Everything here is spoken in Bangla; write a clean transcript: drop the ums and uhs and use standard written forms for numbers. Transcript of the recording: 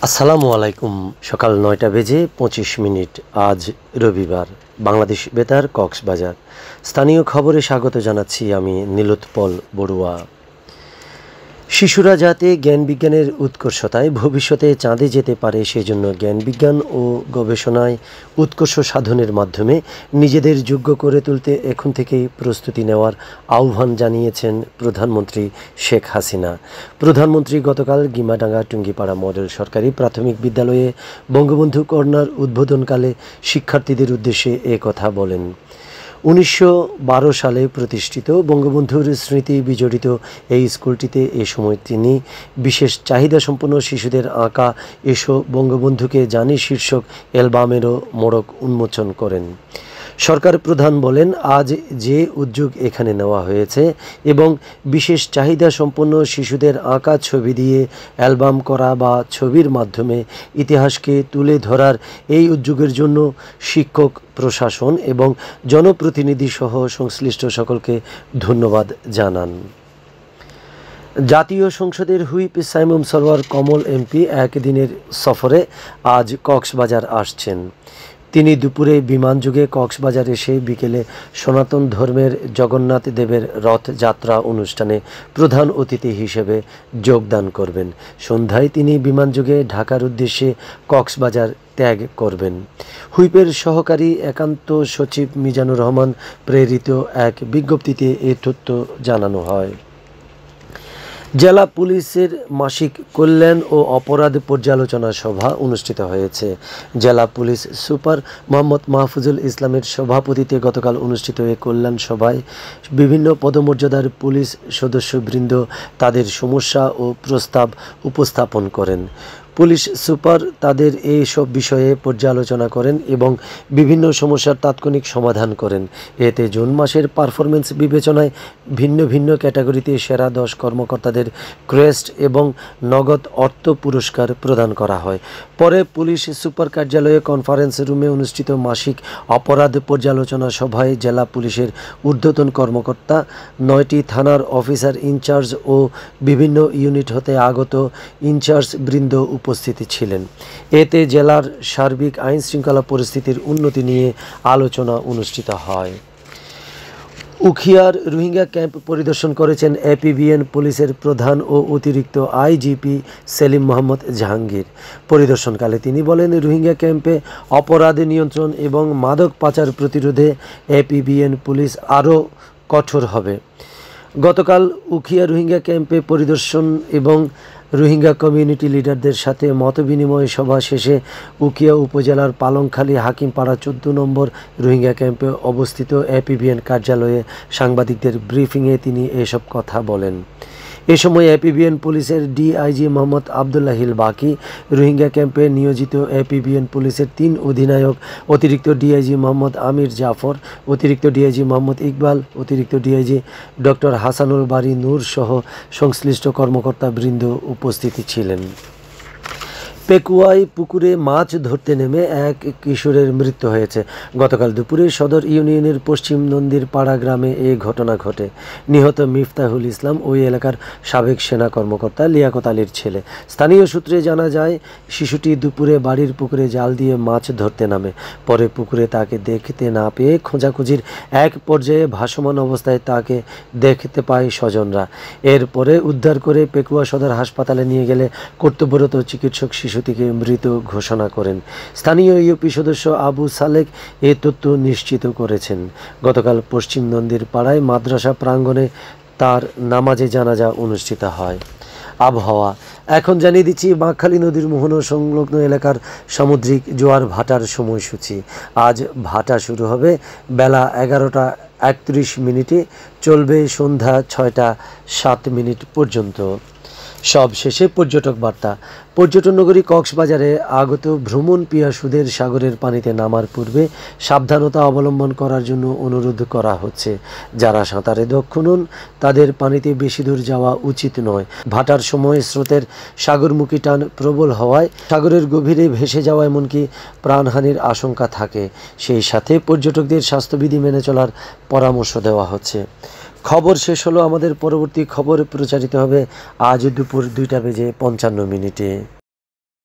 আসসালামু আলাইকুম। সকাল ৯টা বেজে ২৫ মিনিট। আজ রবিবার। বাংলাদেশ বেতার কক্সবাজার। স্থানীয় খবরে স্বাগত জানাচ্ছি আমি নীলোৎপল বড়ুয়া। শিশুরা যাতে জ্ঞান-বিজ্ঞানের উৎকর্ষতায় ভবিষ্যতে চাঁদে যেতে পারে সেজন্য জ্ঞান-বিজ্ঞান ও গবেষণায় উৎকর্ষ সাধনের মাধ্যমে নিজেদের যোগ্য করে তুলতে এখন থেকেই প্রস্তুতি নেওয়ার আহ্বান জানিয়েছেন প্রধানমন্ত্রী শেখ হাসিনা। প্রধানমন্ত্রী গতকাল গিমাডাঙ্গা টুঙ্গিপাড়া মডেল সরকারি প্রাথমিক বিদ্যালয়ে বঙ্গবন্ধু কর্নার উদ্বোধনকালে শিক্ষার্থীদের উদ্দেশ্যে এ কথা বলেন। ১৯১২ সালে প্রতিষ্ঠিত বঙ্গবন্ধুর স্মৃতি বিজড়িত এই স্কুলটিতে এ সময় তিনি বিশেষ চাহিদাসম্পন্ন শিশুদের আঁকা এসো বঙ্গবন্ধুকে জানি শীর্ষক অ্যালবামেরও মোড়ক উন্মোচন করেন। সরকার প্রধান বলেন, আজ যে উদ্যোগ এখানে নেওয়া হয়েছে এবং বিশেষ চাহিদা সম্পন্ন শিশুদের আঁকা ছবি দিয়ে অ্যালবাম করা বা ছবির মাধ্যমে ইতিহাসকে তুলে ধরার এই উদ্যোগের জন্য শিক্ষক, প্রশাসন এবং জনপ্রতিনিধি সহ সংশ্লিষ্ট সকলকে ধন্যবাদ জানান। জাতীয় সংসদের হুইপ সাইমুম সরওয়ার কমল এমপি একদিনের সফরে আজ কক্সবাজার আসছেন। তিনি দুপুরে বিমানযোগে কক্সবাজার এসে বিকেলে সনাতন ধর্মের জগন্নাথ দেবের রথযাত্রা অনুষ্ঠানে প্রধান অতিথি হিসেবে যোগদান করবেন। সন্ধ্যায় তিনি বিমানযোগে ঢাকার উদ্দেশ্যে কক্সবাজার ত্যাগ করবেন। হুইপের সহকারী একান্ত সচিব মিজানুর রহমান প্রেরিত এক বিজ্ঞপ্তিতে এ তথ্য জানানো হয়। জেলা পুলিশের মাসিক কল্যাণ ও অপরাধ পর্যালোচনা সভা অনুষ্ঠিত হয়েছে। জেলা পুলিশ সুপার মোহাম্মদ মাহফুজুল ইসলামের সভাপতিত্বে গতকাল অনুষ্ঠিত এই কল্যাণ সভায় বিভিন্ন পদমর্যাদার পুলিশ সদস্যবৃন্দ তাদের সমস্যা ও প্রস্তাব উপস্থাপন করেন। পুলিশ সুপার তাদের এই সব বিষয়ে পর্যালোচনা করেন এবং বিভিন্ন সমস্যার তাৎক্ষণিক সমাধান করেন। এতে জুন মাসের পারফরমেন্স বিবেচনায় ভিন্ন ভিন্ন ক্যাটাগরিতে সেরা 10 কর্মকর্তাদের ক্রেস্ট এবং নগদ অর্থ পুরস্কার প্রদান করা হয়। পরে পুলিশ সুপার কার্যালয়ে কনফারেন্স রুমে অনুষ্ঠিত মাসিক অপরাধ পর্যালোচনা সভায় জেলা পুলিশের ঊর্ধ্বতন কর্মকর্তা, 9টি থানার অফিসার ইনচার্জ ও বিভিন্ন ইউনিট হতে আগত ইনচার্জ বৃন্দ উপস্থিত ছিলেন। এতে জেলার সার্বিক আইন শৃঙ্খলা পরিস্থিতির উন্নতি নিয়ে আলোচনা অনুষ্ঠিত হয়। উখিয়ার রোহিঙ্গা ক্যাম্প পরিদর্শন করেছেন এপিবিএন পুলিশের প্রধান ও অতিরিক্ত আইজিপি সেলিম মোহাম্মদ জাহাঙ্গীর। পরিদর্শনকালে তিনি বলেন, রোহিঙ্গা ক্যাম্পে অপরাধ নিয়ন্ত্রণ এবং মাদক পাচার প্রতিরোধে এপিবিএন পুলিশ আরও কঠোর হবে। গতকাল উখিয়া রোহিঙ্গা ক্যাম্পে পরিদর্শন এবং রোহিঙ্গা কমিউনিটি লিডারদের সাথে মতবিনিময় সভা শেষে উখিয়া উপজেলার পালংখালী হাকিমপাড়া 14 নম্বর রোহিঙ্গা ক্যাম্পে অবস্থিত এপিবিএন কার্যালয়ে সাংবাদিকদের ব্রিফিংয়ে তিনি এসব কথা বলেন। এ সময় এপিবিএন পুলিশের ডিআইজি মোহাম্মদ আবদুল্লাহিল বাকি, রোহিঙ্গা ক্যাম্পে নিয়োজিত এপিবিএন পুলিশের 3 অধিনায়ক, অতিরিক্ত ডিআইজি মোহাম্মদ আমির জাফর, অতিরিক্ত ডিআইজি মোহাম্মদ ইকবাল, অতিরিক্ত ডিআইজি ডক্টর হাসানুল বারী নূর সহ সংশ্লিষ্ট কর্মকর্তাবৃন্দ উপস্থিত ছিলেন। পেকুয়ায় পুকুরে মাছ ধরতে নেমে এক কিশোরের মৃত্যু হয়েছে। গতকাল দুপুরে সদর ইউনিয়নের পশ্চিম নন্দীর পাড়া গ্রামে এ ঘটনা ঘটে। নিহত মিফতাহুল ইসলাম ওই এলাকার সাবেক সেনা কর্মকর্তা লিয়াকত আলীর ছেলে। স্থানীয় সূত্রে জানা যায়, শিশুটি দুপুরে বাড়ির পুকুরে জাল দিয়ে মাছ ধরতে নামে। পরে পুকুরে তাকে দেখতে না পেয়ে খোঁজাখুঁজির এক পর্যায়ে ভাসমান অবস্থায় তাকে দেখতে পায় স্বজনরা। এরপরে উদ্ধার করে পেকুয়া সদর হাসপাতালে নিয়ে গেলে কর্তব্যরত চিকিৎসক শিশুটিকে মৃত ঘোষণা করেন। স্থানীয় ইউপি সদস্য আবু সালেক এ তথ্য নিশ্চিত করেছেন। গতকাল পশ্চিম নন্দীর পাড়ায় মাদ্রাসা প্রাঙ্গণে তার নামাজে জানাজা অনুষ্ঠিত হয়। আবহাওয়া এখন জানিয়ে দিচ্ছি বাঁকখালী নদীর মোহনা সংলগ্ন এলাকার সামুদ্রিক জোয়ার ভাটার সময়সূচি। আজ ভাটা শুরু হবে বেলা 11টা 31 মিনিটে, চলবে সন্ধ্যা 6টা 7 মিনিট পর্যন্ত। সব শেষে পর্যটক বার্তা। পর্যটন নগরী কক্সবাজারে আগত ভ্রমণ পিয়াসুদের সাগরের পানিতে নামার পূর্বে সাবধানতা অবলম্বন করার জন্য অনুরোধ করা হচ্ছে। যারা সাঁতারে দক্ষ নন তাদের পানিতে বেশি দূর যাওয়া উচিত নয়। ভাটার সময় স্রোতের সাগরমুখী টান প্রবল হওয়ায় সাগরের গভীরে ভেসে যাওয়া এমনকি প্রাণহানির আশঙ্কা থাকে। সেই সাথে পর্যটকদের স্বাস্থ্যবিধি মেনে চলার পরামর্শ দেওয়া হচ্ছে। খবর শেষ হলো। আমাদের পরবর্তী খবর প্রচারিত হবে আজ দুপুর 2টা বেজে 55 মিনিটে।